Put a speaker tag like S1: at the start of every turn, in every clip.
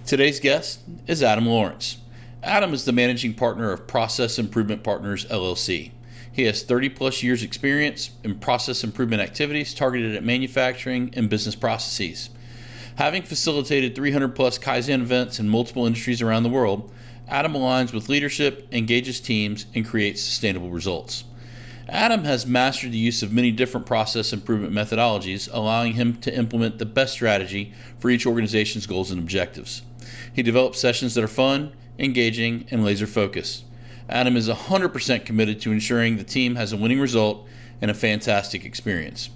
S1: Today's guest is Adam Lawrence. Adam is the managing partner of Process Improvement Partners, LLC. He has 30 plus years experience in process improvement activities targeted at manufacturing and business processes. Having facilitated 300 plus Kaizen events in multiple industries around the world, Adam aligns with leadership, engages teams, and creates sustainable results. Adam has mastered the use of many different process improvement methodologies, allowing him to implement the best strategy for each organization's goals and objectives. He develops sessions that are fun, engaging, and laser focused. Adam is 100% committed to ensuring the team has a winning result and a fantastic experience.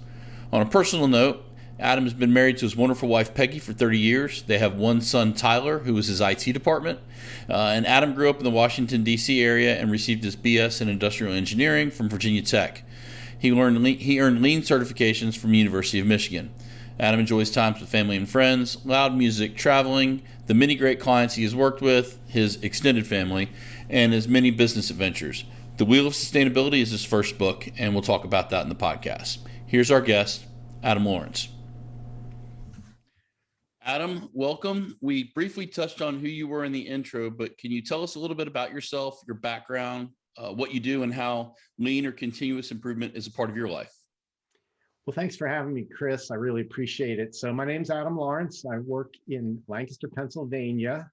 S1: On a personal note, Adam has been married to his wonderful wife Peggy for 30 years. They have one son, Tyler, who is his IT department. And Adam grew up in the Washington, D.C. area and received his BS in industrial engineering from Virginia Tech. He earned lean certifications from the University of Michigan. Adam enjoys times with family and friends, loud music, traveling, the many great clients he has worked with, his extended family, and his many business adventures. The Wheel of Sustainability is his first book, and we'll talk about that in the podcast. Here's our guest, Adam Lawrence. Adam, welcome. We briefly touched on who you were in the intro, but can you tell us a little bit about yourself, your background, what you do, and how lean or continuous improvement is a part of your life?
S2: Well, thanks for having me, Chris. I really appreciate it. So my name's Adam Lawrence. I work in Lancaster, Pennsylvania,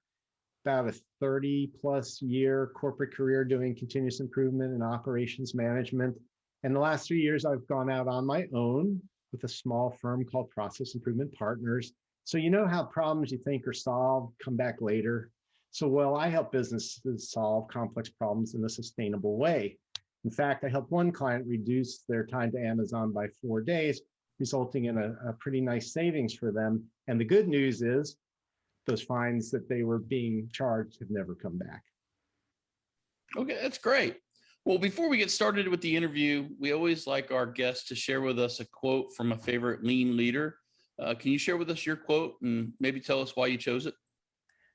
S2: about a 30 plus year corporate career doing continuous improvement and operations management. And the last 3 years, I've gone out on my own with a small firm called Process Improvement Partners. So you know how problems you think are solved come back later. So I help businesses solve complex problems in a sustainable way. In fact, I helped one client reduce their time to Amazon by 4 days, resulting in a pretty nice savings for them. And the good news is those fines that they were being charged have never come back.
S1: Okay, that's great. Well, before we get started with the interview, we always like our guests to share with us a quote from a favorite lean leader. Can you share with us your quote and maybe tell us why you chose it?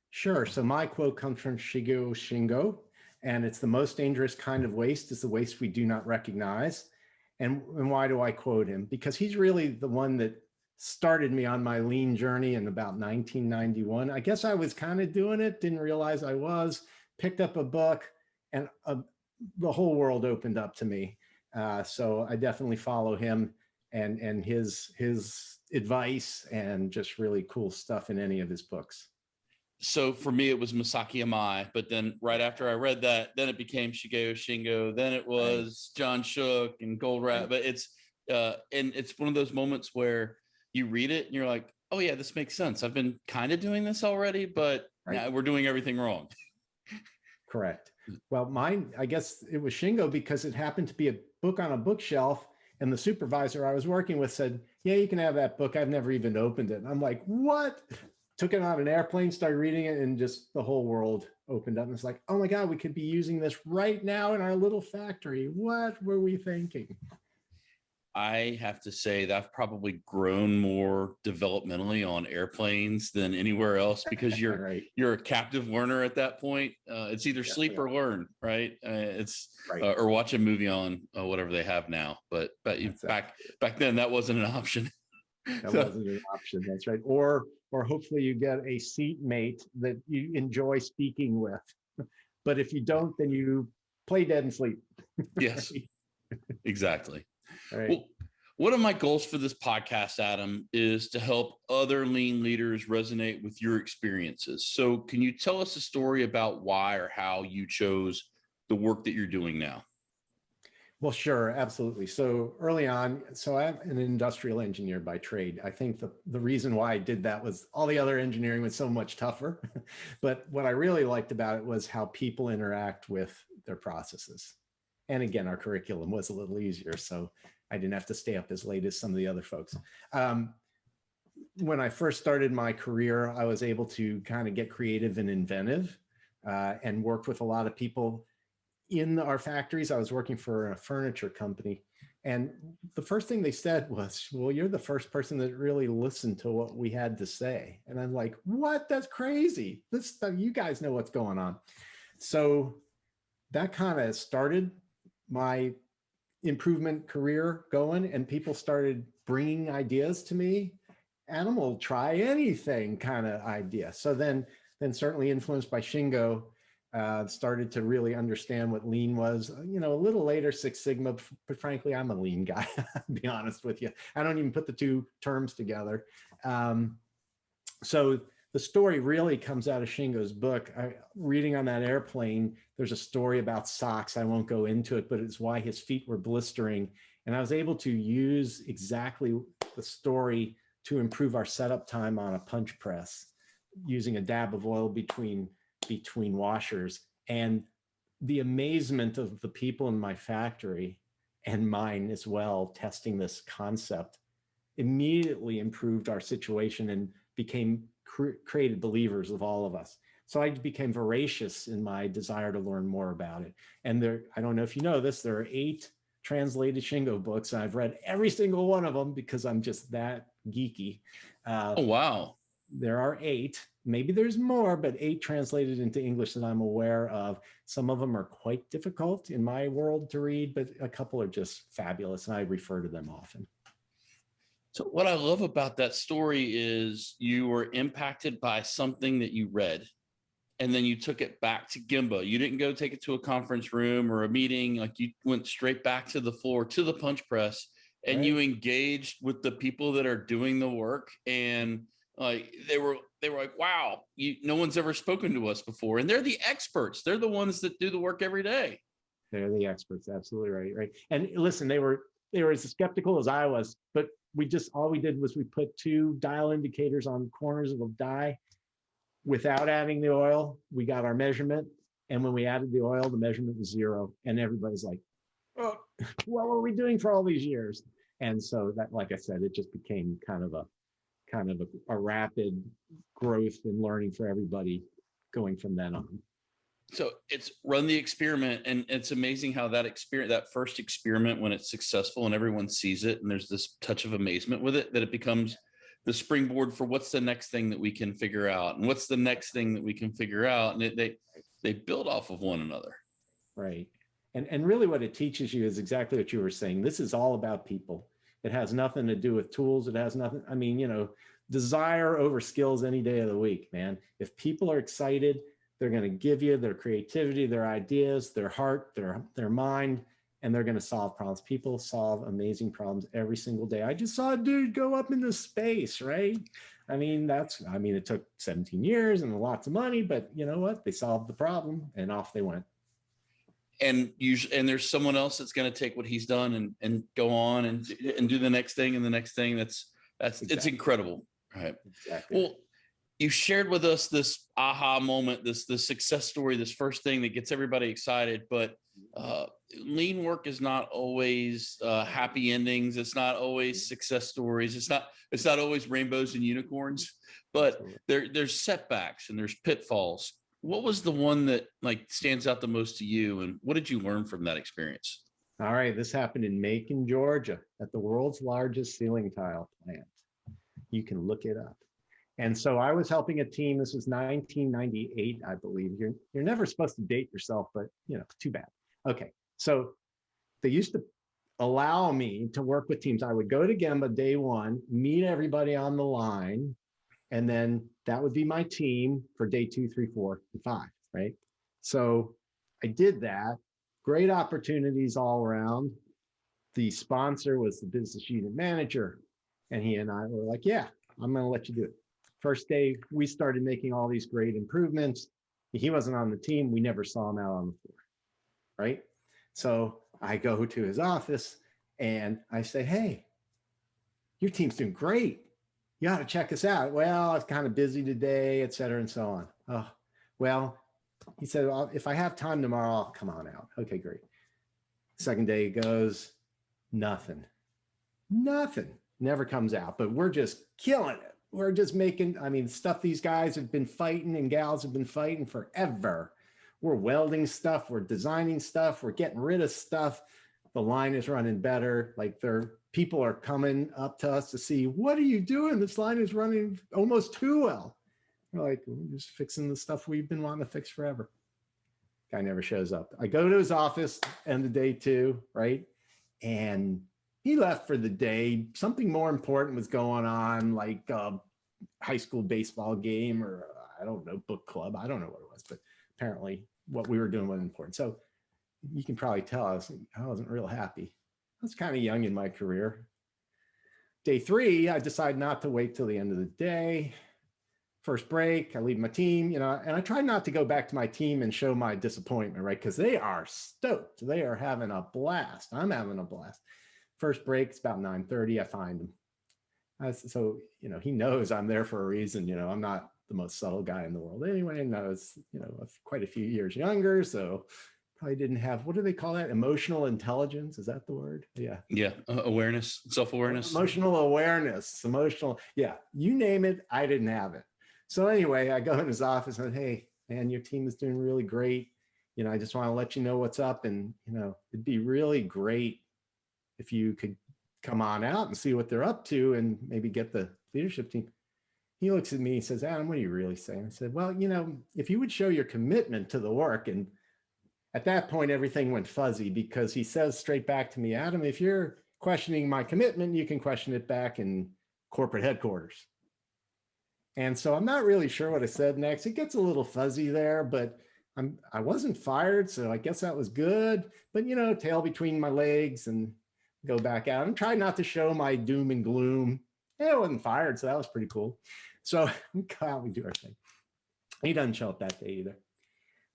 S2: Sure. So my quote comes from Shigeo Shingo, and it's the most dangerous kind of waste is the waste we do not recognize. And why do I quote him? Because he's really the one that started me on my lean journey in about 1991. I guess I was kind of doing it, didn't realize I was, picked up a book, and the whole world opened up to me. So I definitely follow him and his advice and just really cool stuff in any of his books.
S1: So for me, it was Masaki Amai, but then right after I read that, then it became Shigeo Shingo, then it was John Shook and Goldratt. But it's and it's one of those moments where you read it and you're like, oh yeah, this makes sense. I've been kind of doing this already, but now we're doing everything wrong.
S2: Correct. Well, mine, I guess it was Shingo because it happened to be a book on a bookshelf. And the supervisor I was working with said, yeah, you can have that book. I've never even opened it. And I'm like, what? Took it on an airplane, started reading it, and just the whole world opened up. And it's like, oh my God, we could be using this right now in our little factory. What were we thinking?
S1: I have to say that I've probably grown more developmentally on airplanes than anywhere else because you're a captive learner at that point. It's either sleep or learn, right? Or watch a movie on whatever they have now. But back then that wasn't an option.
S2: That wasn't an option. That's right. Or hopefully you get a seatmate that you enjoy speaking with. But if you don't, then you play dead and sleep.
S1: Yes, exactly.
S2: Right.
S1: Well, one of my goals for this podcast, Adam, is to help other lean leaders resonate with your experiences. So can you tell us a story about why or how you chose the work that you're doing now?
S2: Well, sure, absolutely. So early on, so I'm an industrial engineer by trade. I think the reason why I did that was all the other engineering was so much tougher. But what I really liked about it was how people interact with their processes. And again, our curriculum was a little easier, so I didn't have to stay up as late as some of the other folks. When I first started my career, I was able to kind of get creative and inventive and worked with a lot of people in our factories. I was working for a furniture company. And the first thing they said was, well, you're the first person that really listened to what we had to say. And I'm like, what? That's crazy. You guys know what's going on. So that kind of started my improvement career going, and people started bringing ideas to me. Animal, try anything kind of idea. So then then certainly influenced by Shingo, started to really understand what lean was. A little later, Six Sigma, but frankly, I'm a lean guy, to be honest with you. I don't even put the two terms together. So the story really comes out of Shingo's book. Reading on that airplane, there's a story about socks. I won't go into it, but it's why his feet were blistering. And I was able to use exactly the story to improve our setup time on a punch press using a dab of oil between washers. And the amazement of the people in my factory and mine as well, testing this concept, immediately improved our situation and created believers of all of us. So I became voracious in my desire to learn more about it. And I don't know if you know this, there are 8 translated Shingo books, and I've read every single one of them because I'm just that geeky.
S1: Oh, wow.
S2: There are 8, maybe there's more, but 8 translated into English that I'm aware of. Some of them are quite difficult in my world to read, but a couple are just fabulous, and I refer to them often.
S1: So what I love about that story is you were impacted by something that you read, and then you took it back to Gemba. You didn't go take it to a conference room or a meeting. Like, you went straight back to the floor, to the punch press, and you engaged with the people that are doing the work. And like, they were like, wow, no one's ever spoken to us before. And they're the experts. They're the ones that do the work every day.
S2: They're the experts. Absolutely right. Right. And listen, they were as skeptical as I was, but all we did was we put 2 dial indicators on corners of a die without adding the oil. We got our measurement. And when we added the oil, the measurement was 0. And everybody's like, oh, what were we doing for all these years? And so that, like I said, it just became kind of a rapid growth in learning for everybody going from then on.
S1: So it's run the experiment, and it's amazing how that first experiment, when it's successful and everyone sees it and there's this touch of amazement with it, that it becomes the springboard for what's the next thing that we can figure out, and what's the next thing that we can figure out. And they build off of one another.
S2: Right. And really what it teaches you is exactly what you were saying. This is all about people. It has nothing to do with tools. It has nothing. I mean, desire over skills any day of the week, man. If people are excited, they're going to give you their creativity, their ideas, their heart, their mind, and they're going to solve problems. People solve amazing problems every single day. I just saw a dude go up into space, right? I mean, it took 17 years and lots of money, but you know what? They solved the problem and off they went.
S1: And there's someone else that's going to take what he's done and go on and do the next thing and the next thing. That's exactly. It's incredible. Right.
S2: Exactly.
S1: Well, you shared with us this aha moment, this success story, this first thing that gets everybody excited. But lean work is not always happy endings. It's not always success stories. It's not always rainbows and unicorns. But there's setbacks and there's pitfalls. What was the one that stands out the most to you, and what did you learn from that experience?
S2: All right, this happened in Macon, Georgia, at the world's largest ceiling tile plant. You can look it up. And so I was helping a team. This was 1998, I believe. You're never supposed to date yourself, but too bad. Okay, so they used to allow me to work with teams. I would go to Gemba day 1, meet everybody on the line, and then that would be my team for day 2, 3, 4, and 5, right? So I did that. Great opportunities all around. The sponsor was the business unit manager, and he and I were like, yeah, I'm going to let you do it. First day, we started making all these great improvements. He wasn't on the team. We never saw him out on the floor, right? So I go to his office and I say, hey, your team's doing great. You ought to check us out. Well, it's kind of busy today, et cetera, and so on. Oh, well, he said, well, if I have time tomorrow, I'll come on out. Okay, great. Second day goes, nothing, never comes out, but we're just killing it. We're just making, stuff these guys have been fighting and gals have been fighting forever. We're welding stuff. We're designing stuff. We're getting rid of stuff. The line is running better. People are coming up to us to see, what are you doing? This line is running almost too well. We're like, we're just fixing the stuff we've been wanting to fix forever. Guy never shows up. I go to his office end of day 2, right? And he left for the day. Something more important was going on, like a high school baseball game or I don't know, book club. I don't know what it was, but apparently what we were doing was important. So you can probably tell I wasn't real happy. I was kind of young in my career. Day 3, I decided not to wait till the end of the day. First break, I leave my team, and I try not to go back to my team and show my disappointment, right? Because they are stoked. They are having a blast. I'm having a blast. First break, it's about 9:30. I find him. So, he knows I'm there for a reason. I'm not the most subtle guy in the world anyway. And I was, quite a few years younger. So probably didn't have, what do they call that? Emotional intelligence. Is that the word? Yeah.
S1: Yeah. Awareness, self-awareness.
S2: Emotional awareness, yeah. You name it, I didn't have it. So anyway, I go in his office and, hey, man, your team is doing really great. I just want to let you know what's up. And, it'd be really great if you could come on out and see what they're up to and maybe get the leadership team. He looks at me and says, Adam, what are you really saying? I said, well, if you would show your commitment to the work. And at that point, everything went fuzzy because he says straight back to me, Adam, if you're questioning my commitment, you can question it back in corporate headquarters. And so I'm not really sure what I said next. It gets a little fuzzy there, but I wasn't fired. So I guess that was good, but tail between my legs and go back out and try not to show my doom and gloom. I wasn't fired. So that was pretty cool. So we go out, we do our thing. He doesn't show up that day either.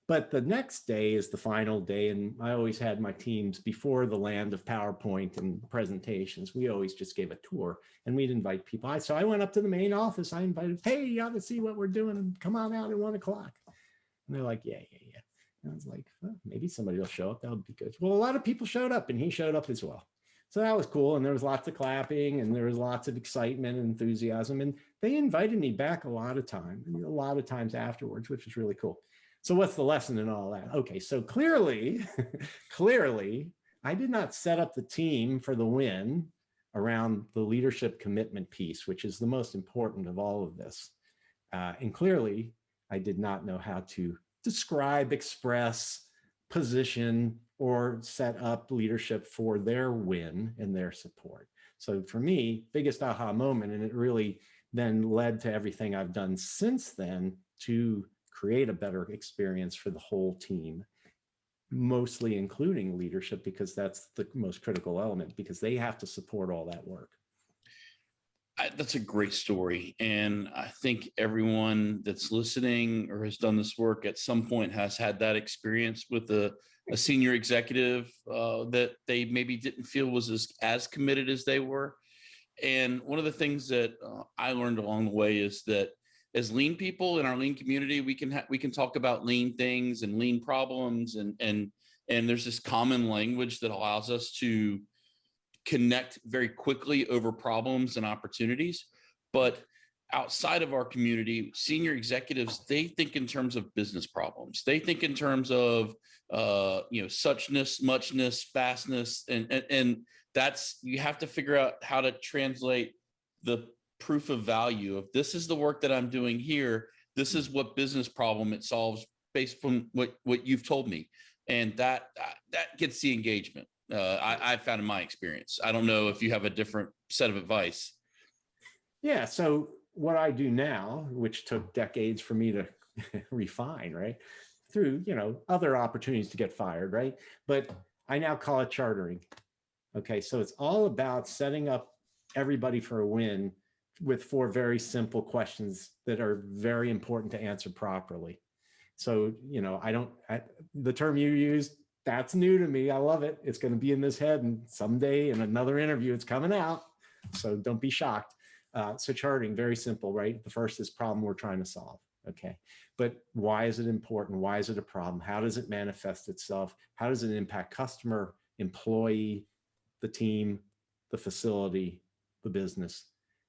S2: But the next day is the final day. And I always had my teams before the land of PowerPoint and presentations. We always just gave a tour and we'd invite people. So I went up to the main office. I invited, hey, you ought to see what we're doing and come on out at 1:00. And they're like, yeah. And I was like, well, maybe somebody will show up. That would be good. Well, a lot of people showed up and he showed up as well. So that was cool. And there was lots of clapping and there was lots of excitement and enthusiasm. And they invited me back a lot of times afterwards, which was really cool. So what's the lesson in all that? Okay, so clearly, I did not set up the team for the win around the leadership commitment piece, which is the most important of all of this. And clearly, I did not know how to describe, express, position, or set up leadership for their win and their support. So for me, biggest aha moment, and it really then led to everything I've done since then to create a better experience for the whole team, mostly including leadership, because that's the most critical element, because they have to support all that work.
S1: That's a great story. And I think everyone that's listening or has done this work at some point has had that experience with a senior executive that they maybe didn't feel was as committed as they were. And one of the things that I learned along the way is that as lean people in our lean community, we can talk about lean things and lean problems, and there's this common language that allows us to connect very quickly over problems and opportunities. But outside of our community, senior executives, they think in terms of business problems. They think in terms of suchness, muchness, fastness, and that's, you have to figure out how to translate the proof of value of this is the work that I'm doing here. This is what business problem it solves based on what you've told me. And that gets the engagement. I've found in my experience. I don't know if you have a different set of advice.
S2: Yeah. So what I do now, which took decades for me to refine, right? Through, other opportunities to get fired, right? But I now call it chartering. Okay. So it's all about setting up everybody for a win with 4 very simple questions that are very important to answer properly. So, the term you used, that's new to me. I love it. It's going to be in this head, and someday in another interview, it's coming out. So don't be shocked. So charting, very simple, right? The first is problem we're trying to solve. Okay. But why is it important? Why is it a problem? How does it manifest itself? How does it impact customer, employee, the team, the facility, the business?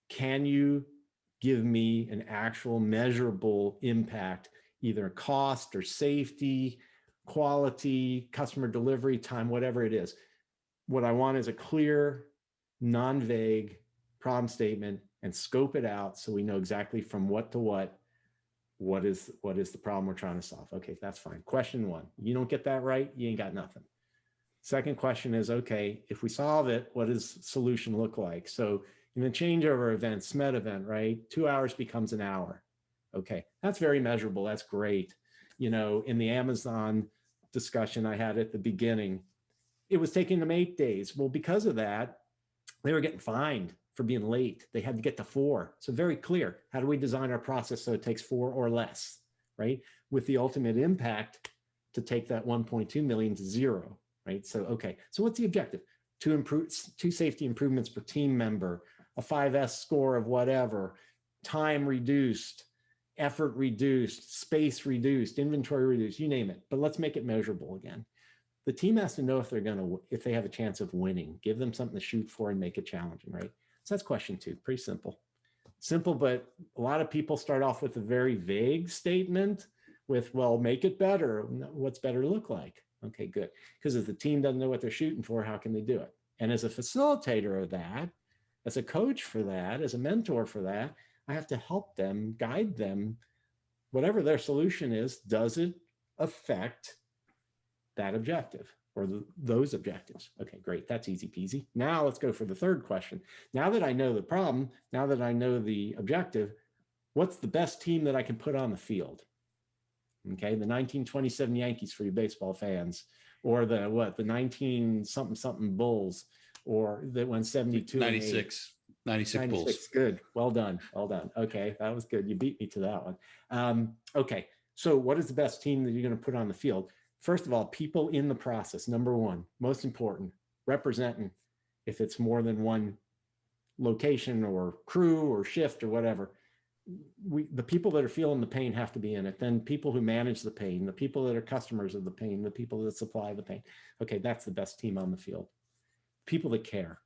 S2: Can you give me an actual measurable impact, either cost or safety, quality, customer delivery time, whatever it is? What I want is a clear, non-vague problem statement, and scope it out so we know exactly from what to what is the problem we're trying to solve. Okay, that's fine. Question 1, you don't get that right, you ain't got nothing. Second question is, okay, if we solve it, what does solution look like? So in a changeover event, SMED event, right? 2 hours becomes an hour. Okay, that's very measurable. That's great. In the Amazon discussion I had at the beginning, it was taking them 8 days. Well, because of that, they were getting fined for being late. They had to get to 4. So very clear. How do we design our process so it takes 4 or less, right? With the ultimate impact to take that 1.2 million to 0, right? So, okay. So what's the objective? Two safety improvements per team member, a 5S score of whatever, time reduced, effort reduced, space reduced, inventory reduced, you name it. But let's make it measurable again. The team has to know if they have a chance of winning. Give them something to shoot for and make it challenging, right? So that's question 2. Pretty simple. Simple, but a lot of people start off with a very vague statement with, well, make it better. What's better look like? Okay, good. Because if the team doesn't know what they're shooting for, how can they do it? And as a facilitator of that, as a coach for that, as a mentor for that, I have to help them, guide them. Whatever their solution is, does it affect that objective or those objectives? Okay, great. That's easy peasy. Now let's go for the third question. Now that I know the problem, now that I know the objective, what's the best team that I can put on the field? Okay, the 1927 Yankees for you baseball fans, or the 19 something something Bulls, or that won 72
S1: 96 Bulls.
S2: Good. Well done. Okay, that was good. You beat me to that one. Okay, so what is the best team that you're going to put on the field? First of all, people in the process, number one, most important, representing, if it's more than one location or crew or shift or whatever, the people that are feeling the pain have to be in it. Then people who manage the pain, the people that are customers of the pain, the people that supply the pain. Okay, that's the best team on the field. People that care,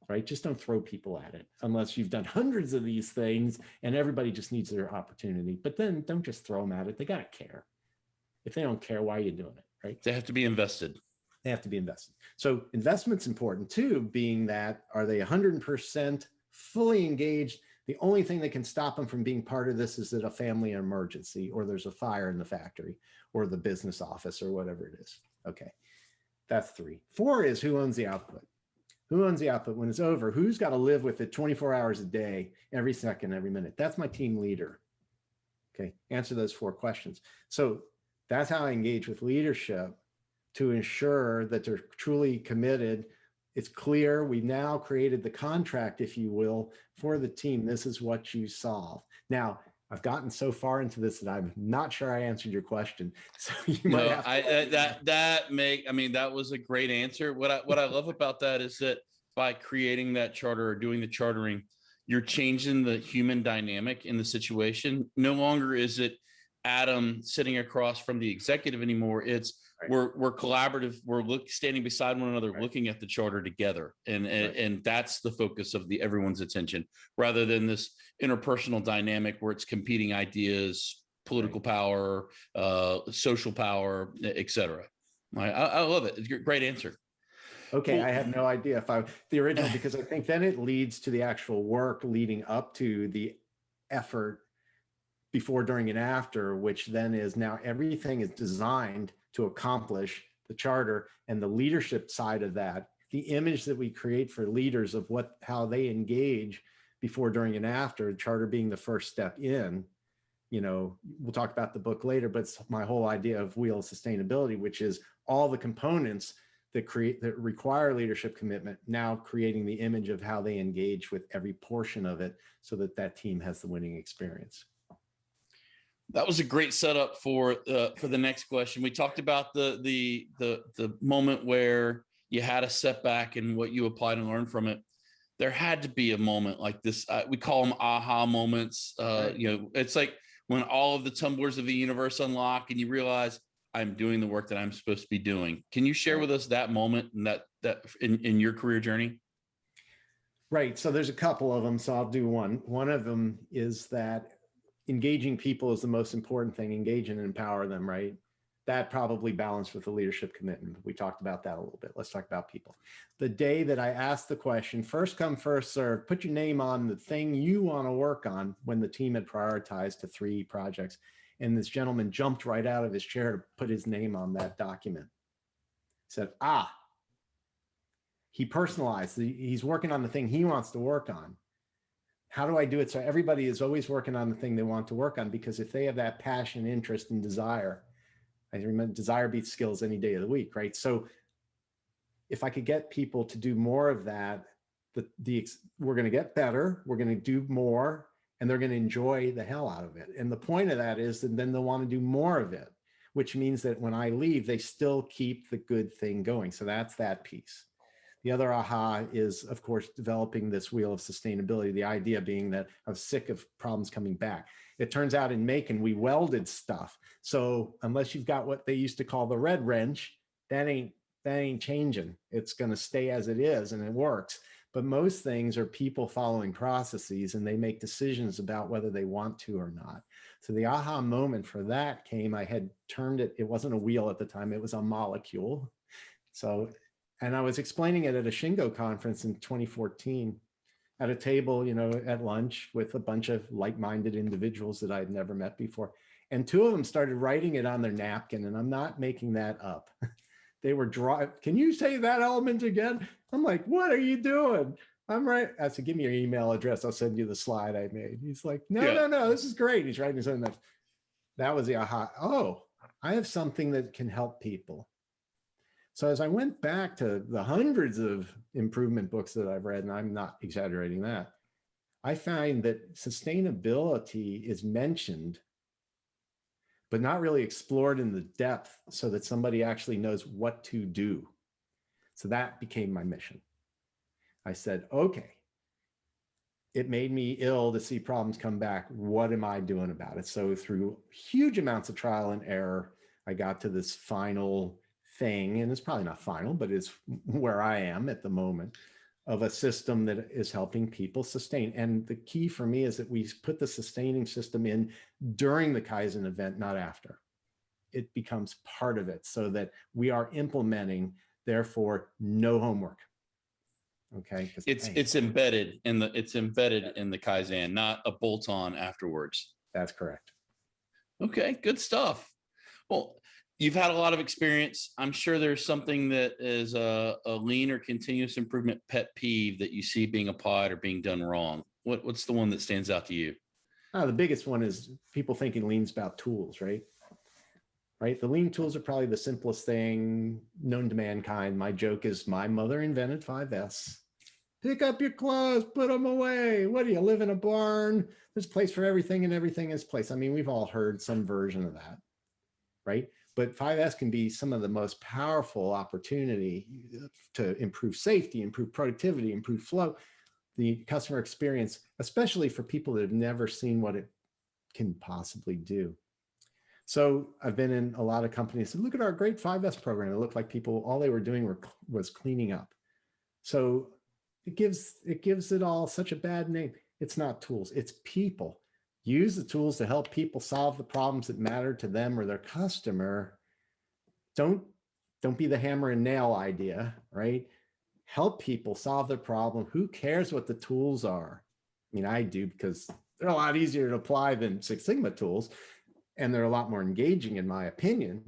S2: right? Just don't throw people at it unless you've done hundreds of these things and everybody just needs their opportunity. But then don't just throw them at it. They got to care. If they don't care, why are you doing it, right?
S1: They have to be invested.
S2: They have to be invested. So investment's important too, being that, are they 100% fully engaged? The only thing that can stop them from being part of this is that a family emergency, or there's a fire in the factory or the business office or whatever it is. Okay, that's 3. 4 is who owns the output. Who owns the output when it's over? Who's got to live with it 24 hours a day, every second, every minute? That's my team leader. Okay, answer those 4 questions. So that's how I engage with leadership to ensure that they're truly committed. It's clear. We've now created the contract, if you will, for the team. This is what you solve. Now, I've gotten so far into this that I'm not sure I answered your question. So you might have to
S1: that was a great answer. What I love about that is that by creating that charter or doing the chartering, you're changing the human dynamic in the situation. No longer is it Adam sitting across from the executive anymore. It's right. We're collaborative. We're standing beside one another, right, looking at the charter together, and that's the focus of everyone's attention, rather than this interpersonal dynamic where it's competing ideas, political right. power, social power, etc. I love it. Great answer.
S2: Okay, well, I had no idea if the original, because I think then it leads to the actual work leading up to the effort before, during, and after, which then is now everything is designed to accomplish the charter, and the leadership side of that, the image that we create for leaders of how they engage before, during, and after, charter being the first step in. We'll talk about the book later, but it's my whole idea of wheel of sustainability, which is all the components that require leadership commitment, now creating the image of how they engage with every portion of it so that team has the winning experience.
S1: That was a great setup for the next question. We talked about the moment where you had a setback and what you applied and learned from it. There had to be a moment like this. We call them aha moments. Right. It's like when all of the tumblers of the universe unlock and you realize I'm doing the work that I'm supposed to be doing. Can you share with us that moment and that in your career journey?
S2: Right. So there's a couple of them. So I'll do one. One of them is that engaging people is the most important thing. Engage and empower them, right? That probably balanced with the leadership commitment. We talked about that a little bit. Let's talk about people. The day that I asked the question, first come, first serve, put your name on the thing you want to work on, when the team had prioritized to 3 projects. And this gentleman jumped right out of his chair to put his name on that document. Said, he personalized. He's working on the thing he wants to work on. how do I do it? So everybody is always working on the thing they want to work on, because if they have that passion, interest, and desire, I remember desire beats skills any day of the week, right? So if I could get people to do more of that, we're going to get better, we're going to do more, and they're going to enjoy the hell out of it. And the point of that is that then they'll want to do more of it, which means that when I leave, they still keep the good thing going. So that's that piece. The other aha is, of course, developing this wheel of sustainability, the idea being that I was sick of problems coming back. It turns out in Macon, we welded stuff. So unless you've got what they used to call the red wrench, that ain't changing. It's going to stay as it is, and it works. But most things are people following processes, and they make decisions about whether they want to or not. So the aha moment for that came, I had turned it, it wasn't a wheel at the time, it was a molecule. So, and I was explaining it at a Shingo conference in 2014 at a table, at lunch with a bunch of like-minded individuals that I'd never met before. And two of them started writing it on their napkin, and I'm not making that up. They were can you say that element again? I'm like, what are you doing? I'm right. I said, give me your email address. I'll send you the slide I made. He's like, no, this is great. He's writing something that was the aha. Oh, I have something that can help people. So as I went back to the hundreds of improvement books that I've read, and I'm not exaggerating that, I find that sustainability is mentioned, but not really explored in the depth so that somebody actually knows what to do. So that became my mission. I said, okay, it made me ill to see problems come back. What am I doing about it? So through huge amounts of trial and error, I got to this final thing, and it's probably not final, but it's where I am at the moment, of a system that is helping people sustain. And the key for me is that we put the sustaining system in during the Kaizen event, not after. It becomes part of it so that we are implementing, therefore no homework. Okay.
S1: It's embedded in the Kaizen, not a bolt-on afterwards.
S2: That's correct.
S1: Okay, good stuff. Well, you've had a lot of experience. I'm sure there's something that is a lean or continuous improvement pet peeve that you see being applied or being done wrong. What's the one that stands out to you?
S2: The biggest one is people thinking lean's about tools, right? Right. The lean tools are probably the simplest thing known to mankind. My joke is my mother invented 5S. Pick up your clothes, put them away. What do you live in a barn? There's a place for everything, and everything is place. I mean, we've all heard some version of that, right? But 5S can be some of the most powerful opportunity to improve safety, improve productivity, improve flow, the customer experience, especially for people that have never seen what it can possibly do. So I've been in a lot of companies and look at our great 5S program. It looked like people, all they were doing was cleaning up. So it gives it all such a bad name. It's not tools, it's people. Use the tools to help people solve the problems that matter to them or their customer. Don't be the hammer and nail idea, right? Help people solve their problem. Who cares what the tools are? I mean, I do, because they're a lot easier to apply than Six Sigma tools, and they're a lot more engaging in my opinion,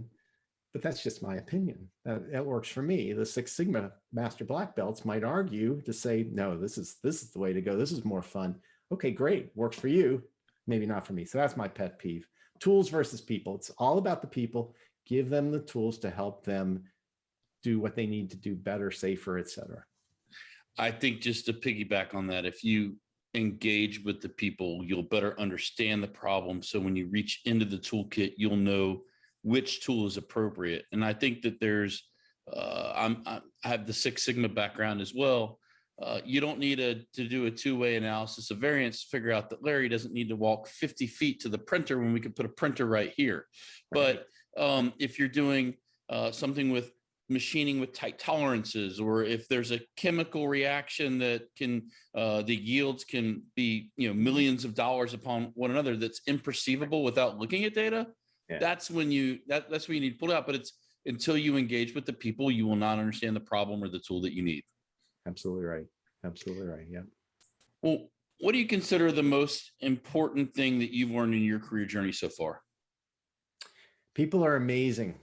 S2: but that's just my opinion. That works for me. The Six Sigma master black belts might argue to say, no, this is the way to go. This is more fun. Okay, great. Works for you. Maybe not for me. So that's my pet peeve. Tools versus people. It's all about the people. Give them the tools to help them do what they need to do better, safer, et cetera.
S1: I think just to piggyback on that, if you engage with the people, you'll better understand the problem. So when you reach into the toolkit, you'll know which tool is appropriate. And I think that there's, I have the Six Sigma background as well. You don't need to do a two-way analysis of variance to figure out that Larry doesn't need to walk 50 feet to the printer when we could put a printer right here. Right. But if you're doing something with machining with tight tolerances, or if there's a chemical reaction that can, the yields can be, millions of dollars upon one another, that's imperceivable without looking at data. Yeah. That's when that's when you need to pull it out. But it's until you engage with the people, you will not understand the problem or the tool that you need.
S2: Absolutely right. Absolutely right. Yeah.
S1: Well, what do you consider the most important thing that you've learned in your career journey so far?
S2: People are amazing.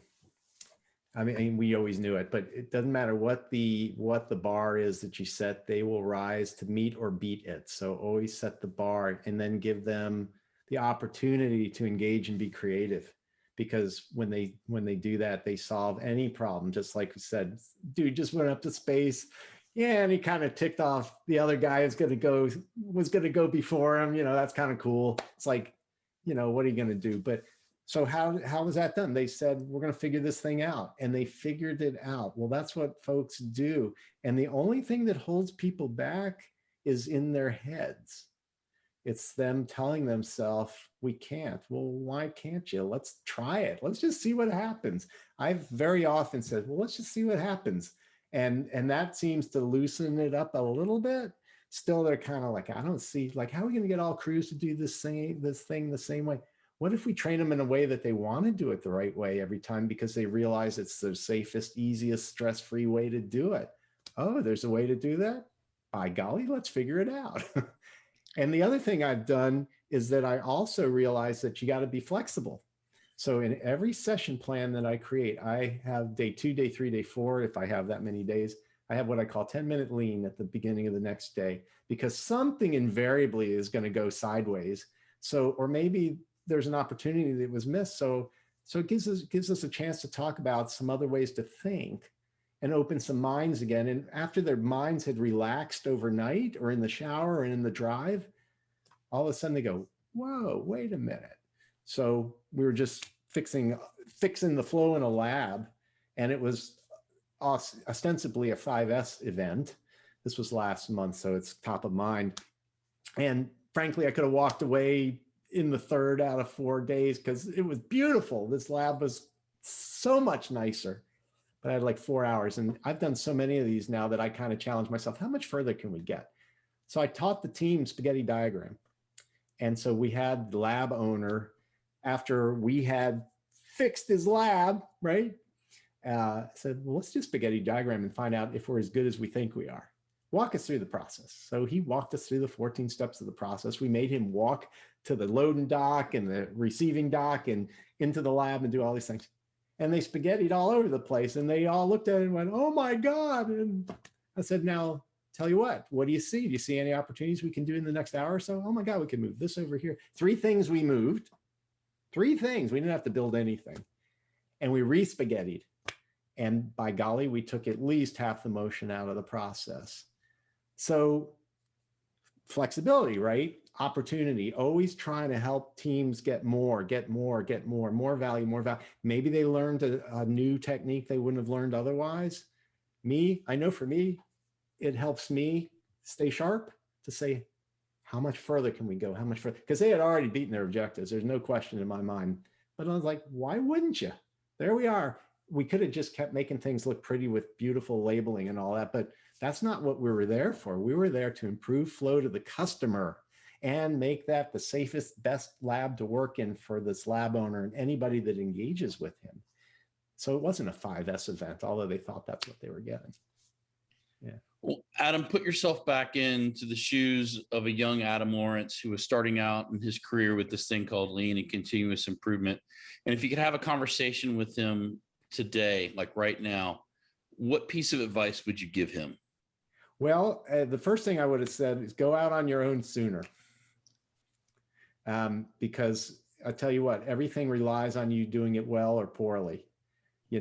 S2: I mean, we always knew it, but it doesn't matter what the bar is that you set, they will rise to meet or beat it. So always set the bar and then give them the opportunity to engage and be creative. Because when they do that, they solve any problem. Just like we said, dude just went up to space. Yeah, and he kind of ticked off the other guy was gonna go before him. That's kind of cool. It's like, what are you gonna do? But so how was that done? They said, we're going to figure this thing out. And they figured it out. Well, that's what folks do. And the only thing that holds people back is in their heads. It's them telling themselves, we can't. Well, why can't you? Let's try it. Let's just see what happens. I've very often said, well, let's just see what happens. And that seems to loosen it up a little bit. Still, they're kind of like, I don't see, like, how are we going to get all crews to do this thing the same way? What if we train them in a way that they want to do it the right way every time because they realize it's the safest, easiest, stress-free way to do it? Oh, there's a way to do that? By golly, let's figure it out. And the other thing I've done is that I also realize that you got to be flexible. So in every session plan that I create, I have day 2, day 3, day 4, if I have that many days, I have what I call 10-minute lean at the beginning of the next day, because something invariably is going to go sideways. So, or maybe there's an opportunity that was missed. So it gives us a chance to talk about some other ways to think and open some minds again. And after their minds had relaxed overnight or in the shower and in the drive, all of a sudden they go, whoa, wait a minute. So we were just fixing the flow in a lab, and it was ostensibly a 5S event. This was last month, so it's top of mind. And frankly, I could have walked away in the 3rd out of 4 days because it was beautiful. This lab was so much nicer, but I had like 4 hours. And I've done so many of these now that I kind of challenge myself, how much further can we get? So I taught the team spaghetti diagram. And so we had the lab owner, after we had fixed his lab, right? Said, well, let's do spaghetti diagram and find out if we're as good as we think we are. Walk us through the process. So he walked us through the 14 steps of the process. We made him walk to the loading dock and the receiving dock and into the lab and do all these things. And they spaghettied all over the place. And they all looked at it and went, oh my God. And I said, now, tell you what do you see? Do you see any opportunities we can do in the next hour or so? Oh my God, we can move this over here. 3 things we moved. 3 things. We didn't have to build anything. And we re-spaghettied. And by golly, we took at least half the motion out of the process. So flexibility, right? Opportunity, always trying to help teams get more value. Maybe they learned a new technique they wouldn't have learned otherwise. I know for me, it helps me stay sharp to say, how much further can we go? How much further? Because they had already beaten their objectives. There's no question in my mind. But I was like, why wouldn't you? There we are. We could have just kept making things look pretty with beautiful labeling and all that, but that's not what we were there for. We were there to improve flow to the customer and make that the safest, best lab to work in for this lab owner and anybody that engages with him. So it wasn't a 5S event, although they thought that's what they were getting. Yeah.
S1: Well, Adam, put yourself back into the shoes of a young Adam Lawrence who was starting out in his career with this thing called lean and continuous improvement. And if you could have a conversation with him today, like right now, what piece of advice would you give him?
S2: Well, the first thing I would have said is go out on your own sooner. Because I tell you what, everything relies on you doing it well or poorly. You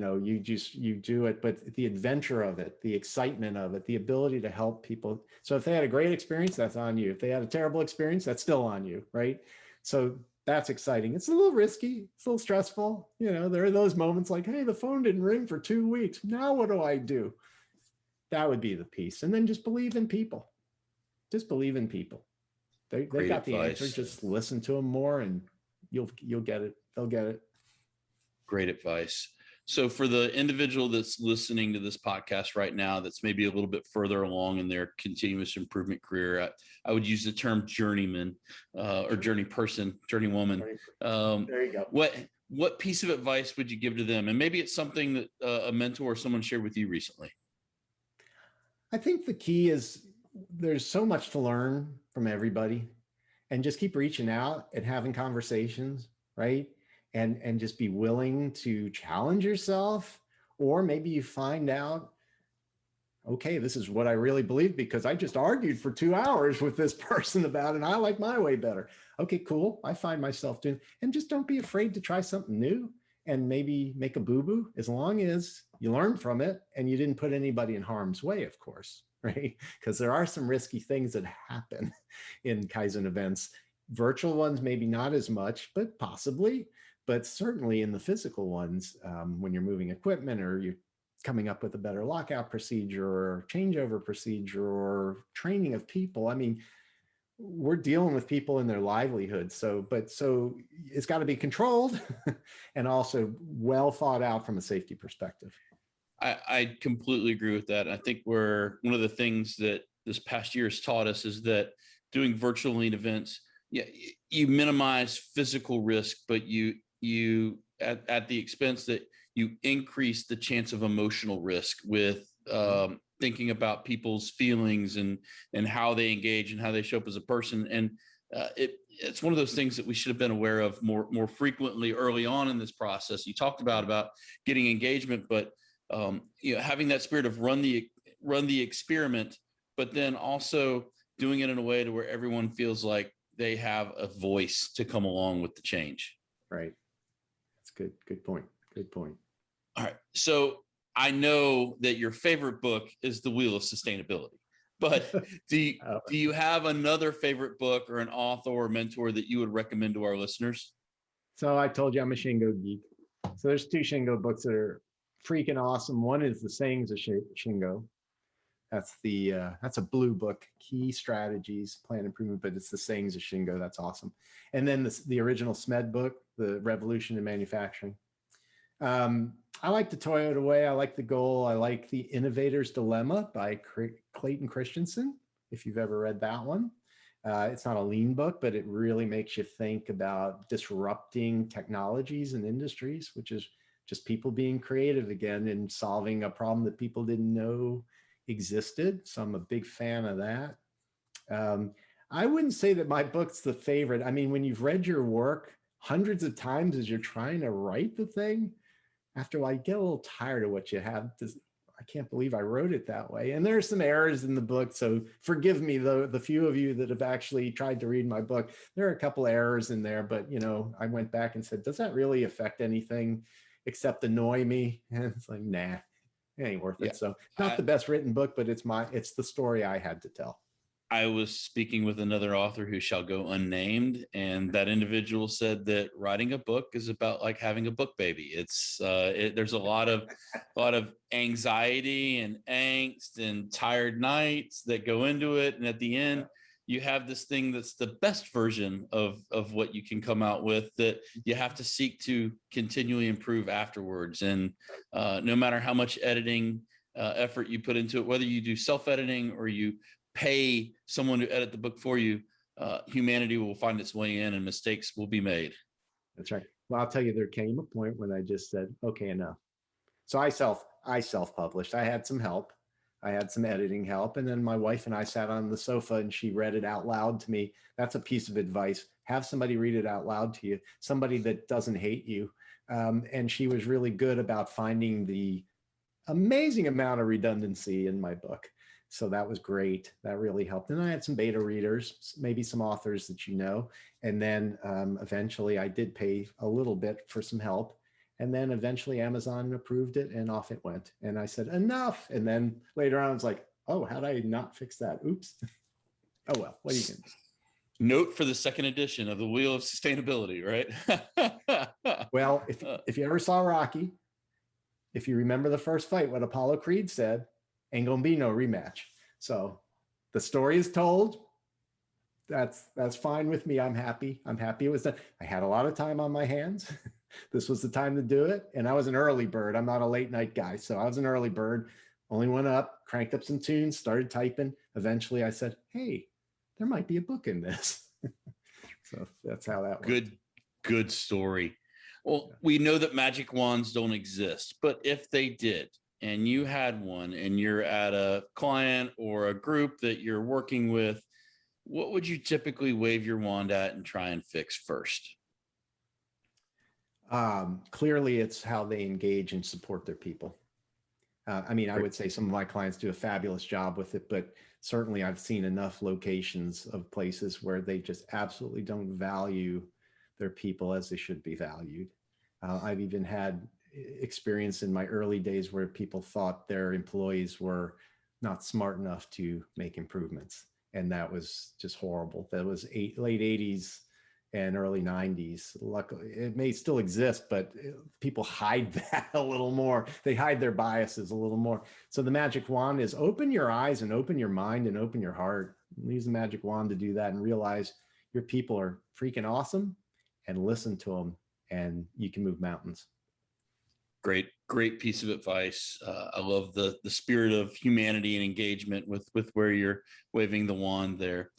S2: do it, but the adventure of it, the excitement of it, the ability to help people. So if they had a great experience, that's on you. If they had a terrible experience, that's still on you, right? So that's exciting. It's a little risky. It's a little stressful. There are those moments like, hey, the phone didn't ring for 2 weeks. Now what do I do? That would be the piece. And then just believe in people. Just believe in people. They got the answer. Just listen to them more and you'll get it. They'll get it.
S1: Great advice. So for the individual that's listening to this podcast right now, that's maybe a little bit further along in their continuous improvement career, I would use the term journeyman or journey person, journey woman.
S2: There you go.
S1: What piece of advice would you give to them? And maybe it's something that a mentor or someone shared with you recently.
S2: I think the key is there's so much to learn from everybody, and just keep reaching out and having conversations, right? And just be willing to challenge yourself Or maybe you find out, okay, this is what I really believe because I just argued for 2 hours with this person about it and I like my way better. Okay, cool. I find myself doing, and just don't be afraid to try something new and maybe make a boo-boo, as long as you learn from it and you didn't put anybody in harm's way, of course, right? Because there are some risky things that happen in Kaizen events. Virtual ones, maybe not as much, but possibly, but certainly in the physical ones, when you're moving equipment or you're coming up with a better lockout procedure or changeover procedure or training of people. I mean, we're dealing with people in their livelihood. So it's got to be controlled and also well thought out from a safety perspective.
S1: I completely agree with that. I think one of the things that this past year has taught us is that doing virtual lean events, yeah, you minimize physical risk, but you at the expense that you increase the chance of emotional risk with thinking about people's feelings and how they engage and how they show up as a person. And it's one of those things that we should have been aware of more frequently early on in this process. You talked about getting engagement, but having that spirit of run the experiment, but then also doing it in a way to where everyone feels like they have a voice to come along with the change.
S2: Right. That's good. Good point. Good point.
S1: All right. So I know that your favorite book is The Wheel of Sustainability, but do you have another favorite book or an author or mentor that you would recommend to our listeners?
S2: So I told you I'm a Shingo geek. So there's 2 Shingo books that are freaking awesome. One is The Sayings of Shingo. That's a blue book, Key Strategies, Plan Improvement, but it's The Sayings of Shingo. That's awesome. And then the original SMED book, The Revolution in Manufacturing. I like The Toyota Way. I like The Goal. I like The Innovator's Dilemma by Clayton Christensen, if you've ever read that one. It's not a lean book, but it really makes you think about disrupting technologies and industries, which is just people being creative again and solving a problem that people didn't know existed. So I'm a big fan of that. I wouldn't say that my book's the favorite. I mean, when you've read your work hundreds of times as you're trying to write the thing, after a while, you get a little tired of what you have. I can't believe I wrote it that way. And there are some errors in the book. So forgive me, the few of you that have actually tried to read my book. There are a couple errors in there, but I went back and said, does that really affect anything except annoy me? And it's like, nah, it ain't worth it. So not the best written book, but it's the story I had to tell.
S1: I was speaking with another author who shall go unnamed, and that individual said that writing a book is about like having a book baby. There's a lot of anxiety and angst and tired nights that go into it, and at the end, you have this thing that's the best version of what you can come out with that you have to seek to continually improve afterwards. And no matter how much editing effort you put into it, whether you do self-editing or you pay someone to edit the book for you, humanity will find its way in and mistakes will be made.
S2: That's right. Well, I'll tell you, there came a point when I just said, okay, enough. So I self-published. I had some help. I had some editing help. And then my wife and I sat on the sofa and she read it out loud to me. That's a piece of advice. Have somebody read it out loud to you, somebody that doesn't hate you. And she was really good about finding the amazing amount of redundancy in my book. So that was great. That really helped. And I had some beta readers, maybe some authors that and then eventually I did pay a little bit for some help. And then eventually Amazon approved it and off it went. And I said, enough. And then later on, I was like, oh, how did I not fix that? Oops. Oh, well, what are you going to do?
S1: Note for the second edition of The Wheel of Sustainability, right?
S2: Well, if you ever saw Rocky, if you remember the first fight, what Apollo Creed said, ain't gonna be no rematch. So the story is told. That's fine with me. I'm happy. It was done. I had a lot of time on my hands. This was the time to do it. And I was an early bird. I'm not a late night guy. So I was an early bird, only went up, cranked up some tunes, started typing. Eventually I said, hey, there might be a book in this. So that's how that went.
S1: Good story. Well, we know that magic wands don't exist, but if they did, and you had one and you're at a client or a group that you're working with, what would you typically wave your wand at and try and fix first?
S2: Clearly, it's how they engage and support their people. I mean, I would say some of my clients do a fabulous job with it, but certainly I've seen enough locations of places where they just absolutely don't value their people as they should be valued. I've even had experience in my early days where people thought their employees were not smart enough to make improvements. And that was just horrible. That was late 80s and early 90s. Luckily, it may still exist, but people hide that a little more. They hide their biases a little more. So the magic wand is open your eyes and open your mind and open your heart. Use the magic wand to do that and realize your people are freaking awesome, and listen to them, and you can move mountains.
S1: Great piece of advice. I love the spirit of humanity and engagement with where you're waving the wand there.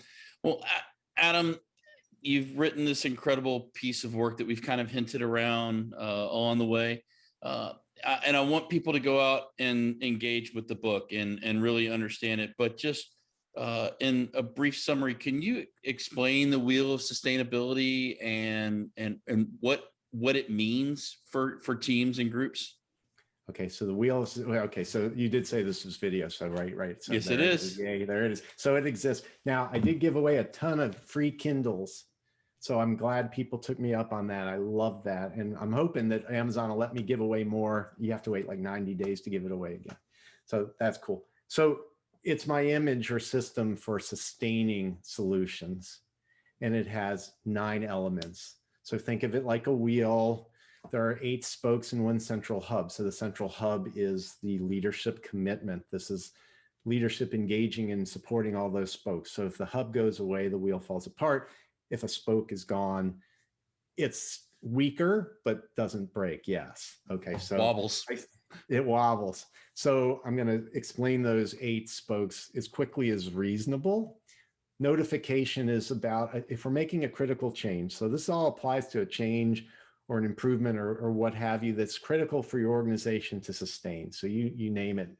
S1: Well, Adam, you've written this incredible piece of work that we've kind of hinted around along the way. And I want people to go out and engage with the book and really understand it. But just in a brief summary, can you explain the wheel of sustainability and what it means for teams and groups?
S2: Okay, so the wheel is, okay, so you did say this was video, so right. So
S1: yes, it is.
S2: Yeah, there it is. So it exists. Now, I did give away a ton of free Kindles, so I'm glad people took me up on that. I love that. And I'm hoping that Amazon will let me give away more. You have to wait like 90 days to give it away again. So that's cool. So it's my image or system for sustaining solutions, and it has 9 elements. So think of it like a wheel. There are 8 spokes and 1 central hub. So the central hub is the leadership commitment. This is leadership engaging and supporting all those spokes. So if the hub goes away, the wheel falls apart. If a spoke is gone, it's weaker, but doesn't break. Yes. Okay. So
S1: wobbles.
S2: It wobbles. So I'm going to explain those 8 spokes as quickly as reasonable. Notification is about if we're making a critical change. So this all applies to a change or an improvement or what have you that's critical for your organization to sustain. So you name it,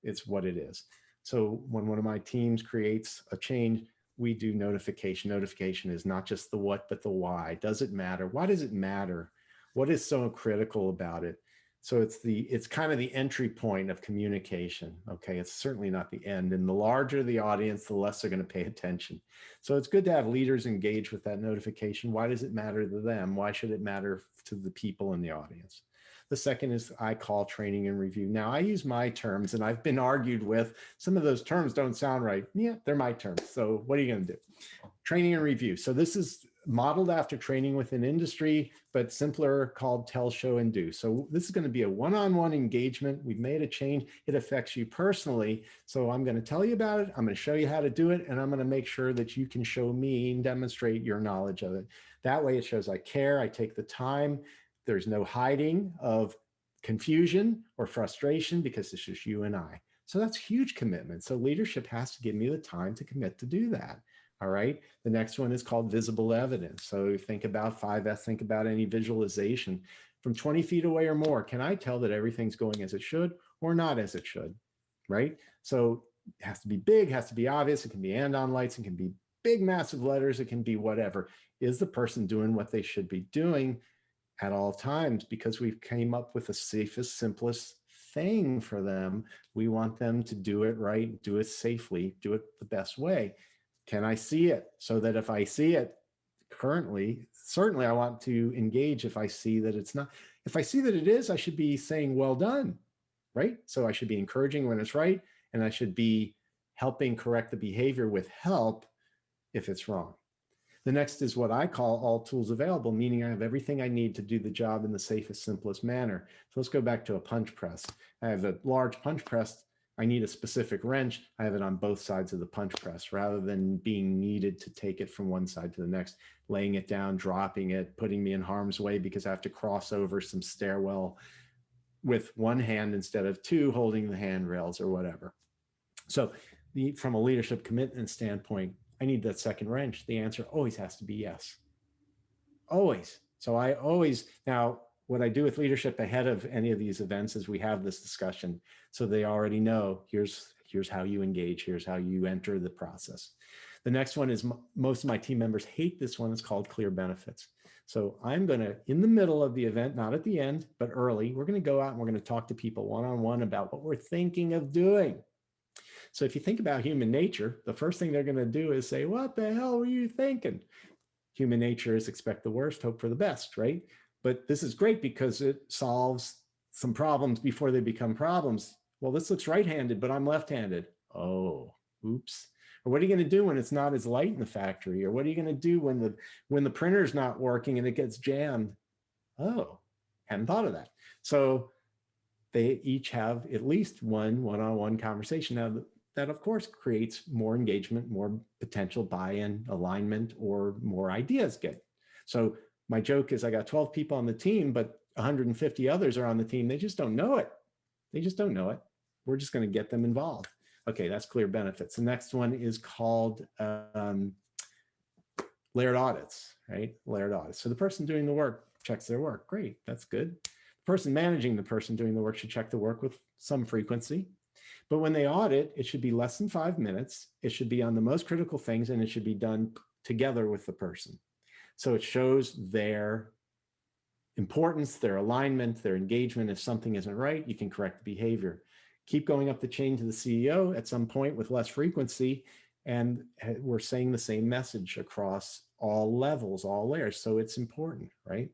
S2: it's what it is. So when one of my teams creates a change, we do notification. Notification is not just the what, but the why. Does it matter? Why does it matter? What is so critical about it? So it's kind of the entry point of communication. Okay, it's certainly not the end. And the larger the audience, the less they're going to pay attention. So it's good to have leaders engage with that notification. Why does it matter to them? Why should it matter to the people in the audience? The second is I call training and review. Now I use my terms, and I've been argued with. Some of those terms don't sound right. Yeah, they're my terms. So what are you going to do? Training and review. So this is modeled after training within industry, but simpler, called tell, show, and do. So this is going to be a one-on-one engagement. We've made a change. It affects you personally. So I'm going to tell you about it. I'm going to show you how to do it. And I'm going to make sure that you can show me and demonstrate your knowledge of it. That way it shows I care. I take the time. There's no hiding of confusion or frustration because it's just you and I. So that's huge commitment. So leadership has to give me the time to commit to do that. All right. The next one is called visible evidence. So think about 5S, think about any visualization from 20 feet away or more. Can I tell that everything's going as it should or not as it should? Right. So it has to be big, has to be obvious. It can be and-on lights. It can be big, massive letters. It can be whatever. Is the person doing what they should be doing at all times? Because we've came up with the safest, simplest thing for them. We want them to do it right, do it safely, do it the best way. Can I see it? So that if I see it currently, certainly I want to engage if I see that it's not. If I see that it is, I should be saying, well done, right? So I should be encouraging when it's right, and I should be helping correct the behavior with help if it's wrong. The next is what I call all tools available, meaning I have everything I need to do the job in the safest, simplest manner. So let's go back to a punch press. I have a large punch press. I need a specific wrench. I have it on both sides of the punch press rather than being needed to take it from one side to the next, laying it down, dropping it, putting me in harm's way because I have to cross over some stairwell with one hand instead of 2 holding the handrails or whatever. So from a leadership commitment standpoint, I need that second wrench. The answer always has to be yes. Always. So I always, now what I do with leadership ahead of any of these events is we have this discussion so they already know here's how you engage, here's how you enter the process. The next one is most of my team members hate this one. It's called clear benefits. So I'm going to, in the middle of the event, not at the end, but early, we're going to go out and we're going to talk to people one-on-one about what we're thinking of doing. So if you think about human nature, the first thing they're going to do is say, what the hell were you thinking? Human nature is expect the worst, hope for the best, right? But this is great because it solves some problems before they become problems. Well, this looks right-handed, but I'm left-handed. Oh, oops. Or what are you going to do when it's not as light in the factory? Or what are you going to do when the printer's not working and it gets jammed? Oh, hadn't thought of that. So they each have at least one-on-one conversation. Now, that of course creates more engagement, more potential buy-in, alignment, or more ideas get. So my joke is I got 12 people on the team, but 150 others are on the team. They just don't know it. They just don't know it. We're just going to get them involved. Okay, that's clear benefits. The next one is called layered audits, right? Layered audits. So the person doing the work checks their work. Great, that's good. The person managing the person doing the work should check the work with some frequency. But when they audit, it should be less than 5 minutes. It should be on the most critical things, and it should be done together with the person. So it shows their importance, their alignment, their engagement. If something isn't right, you can correct the behavior. Keep going up the chain to the CEO at some point with less frequency, and we're saying the same message across all levels, all layers. So it's important, right?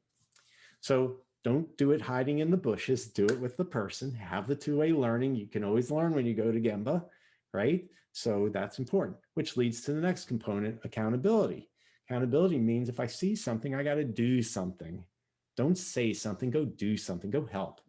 S2: So don't do it hiding in the bushes. Do it with the person. Have the two-way learning. You can always learn when you go to Gemba, right? So that's important, which leads to the next component, accountability. Accountability means if I see something, I got to do something. Don't say something, go do something, go help.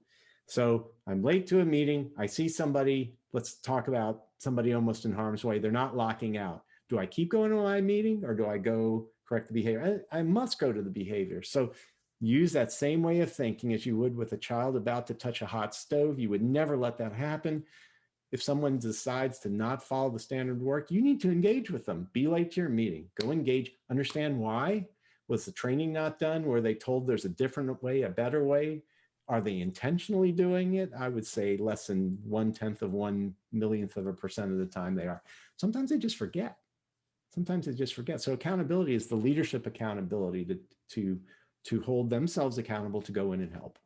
S2: So I'm late to a meeting. I see somebody, let's talk about somebody almost in harm's way. They're not locking out. Do I keep going to my meeting or do I go correct the behavior? I must go to the behavior. So use that same way of thinking as you would with a child about to touch a hot stove. You would never let that happen. If someone decides to not follow the standard work, you need to engage with them. Be late to your meeting. Go engage. Understand why. Was the training not done? Were they told there's a different way, a better way? Are they intentionally doing it? I would say less than 1/10 of 1/1,000,000% of the time they are. Sometimes they just forget. Sometimes they just forget. So accountability is the leadership accountability to hold themselves accountable to go in and help.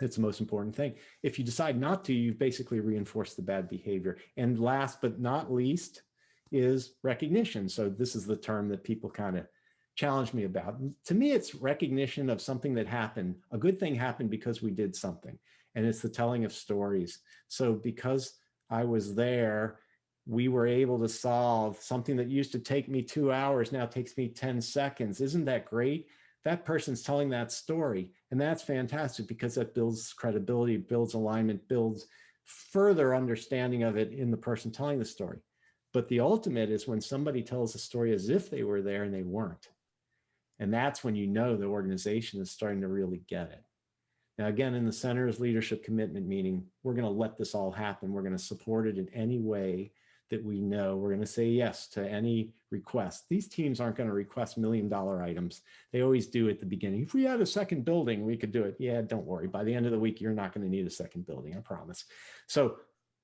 S2: It's the most important thing. If you decide not to, you've basically reinforced the bad behavior. And last but not least is recognition. So this is the term that people kind of challenge me about. To me, it's recognition of something that happened. A good thing happened because we did something. And it's the telling of stories. So because I was there, we were able to solve something that used to take me 2 hours, now takes me 10 seconds. Isn't that great? That person's telling that story. And that's fantastic because that builds credibility, builds alignment, builds further understanding of it in the person telling the story. But the ultimate is when somebody tells a story as if they were there and they weren't. And that's when you know the organization is starting to really get it. Now, again, in the center is leadership commitment, meaning we're going to let this all happen. We're going to support it in any way that we know. We're going to say yes to any request. These teams aren't going to request $1 million items. They always do at the beginning. If we had a second building, we could do it. Yeah, don't worry. By the end of the week, you're not going to need a second building, I promise. So,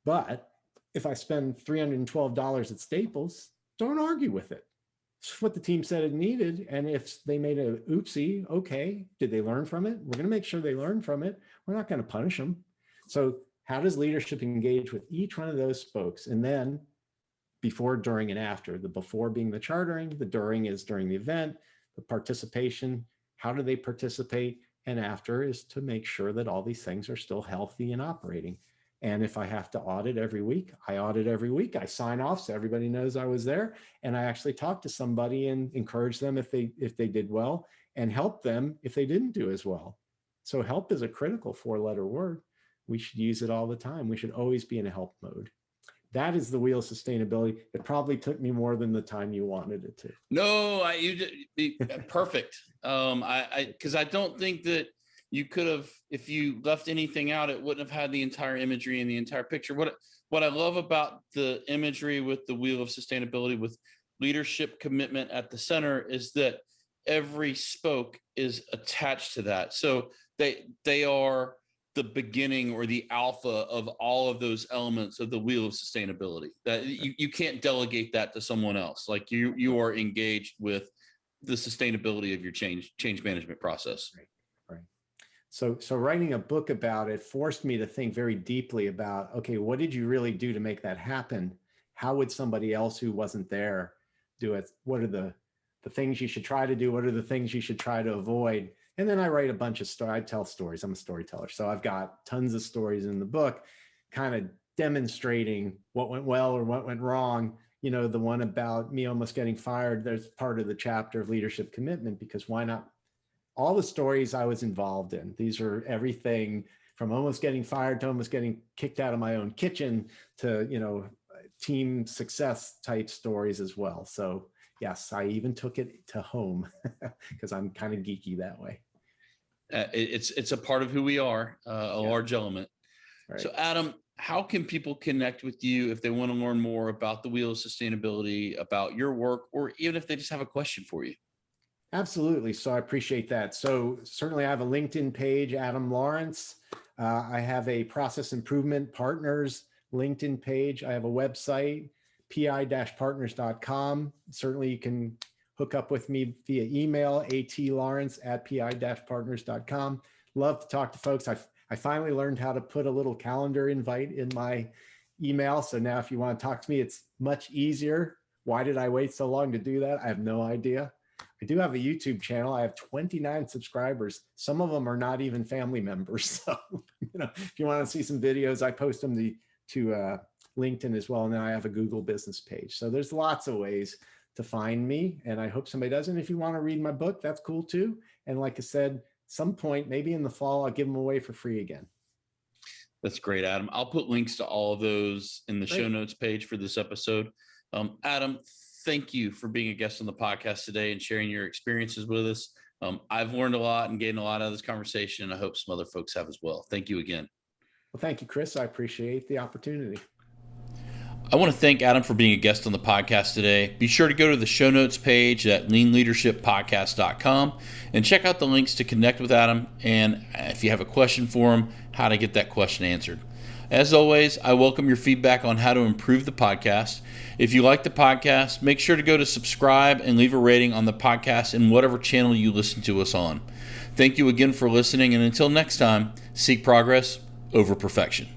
S2: but if I spend $312 at Staples, don't argue with it. It's what the team said it needed. And if they made a oopsie, okay, did they learn from it? We're going to make sure they learn from it. We're not going to punish them. So how does leadership engage with each one of those spokes? And then before, during, and after. The before being the chartering, the during is during the event, the participation, how do they participate? And after is to make sure that all these things are still healthy and operating. And if I have to audit every week, I audit every week. I sign off so everybody knows I was there. And I actually talk to somebody and encourage them if they did well, and help them if they didn't do as well. So help is a critical 4-letter word. We should use it all the time. We should always be in a help mode. That is the wheel of sustainability. It probably took me more than the time you wanted it to.
S1: No, you perfect. Because I don't think that you could have, if you left anything out, it wouldn't have had the entire imagery and the entire picture. What I love about the imagery with the wheel of sustainability, with leadership commitment at the center, is that every spoke is attached to that. So they are the beginning or the alpha of all of those elements of the wheel of sustainability. That you can't delegate that to someone else. Like you are engaged with the sustainability of your change management process.
S2: Right. Right. So writing a book about it forced me to think very deeply about, okay, what did you really do to make that happen? How would somebody else who wasn't there do it? What are the things you should try to do? What are the things you should try to avoid? And then I write a bunch of stories. I tell stories. I'm a storyteller. So I've got tons of stories in the book, kind of demonstrating what went well or what went wrong. You know, the one about me almost getting fired, there's part of the chapter of leadership commitment, because why not? All the stories I was involved in, these are everything from almost getting fired to almost getting kicked out of my own kitchen to, you know, team success type stories as well. So yes, I even took it to home because I'm kind of geeky that way.
S1: It's a part of who we are, large element. Right. So Adam, how can people connect with you if they want to learn more about the Wheel of Sustainability, about your work, or even if they just have a question for you?
S2: Absolutely. So I appreciate that. So certainly I have a LinkedIn page, Adam Lawrence. I have a Process Improvement Partners LinkedIn page. I have a website, pi-partners.com. Certainly you can hook up with me via email, atlawrence@pi-partners.com. Love to talk to folks. I finally learned how to put a little calendar invite in my email. So now if you want to talk to me, it's much easier. Why did I wait so long to do that? I have no idea. I do have a YouTube channel. I have 29 subscribers. Some of them are not even family members. So, you know, if you want to see some videos, I post them to LinkedIn as well. And then I have a Google business page. So there's lots of ways to find me. And I hope somebody does. And if you want to read my book, that's cool too. And like I said, some point, maybe in the fall, I'll give them away for free again.
S1: That's great, Adam. I'll put links to all of those in the show notes page for this episode. Adam, thank you for being a guest on the podcast today and sharing your experiences with us. I've learned a lot and gained a lot out of this conversation, and I hope some other folks have as well. Thank you again.
S2: Well, thank you, Chris. I appreciate the opportunity.
S1: I want to thank Adam for being a guest on the podcast today. Be sure to go to the show notes page at leanleadershippodcast.com and check out the links to connect with Adam, and if you have a question for him, how to get that question answered. As always, I welcome your feedback on how to improve the podcast. If you like the podcast, make sure to go to subscribe and leave a rating on the podcast in whatever channel you listen to us on. Thank you again for listening, and until next time, seek progress over perfection.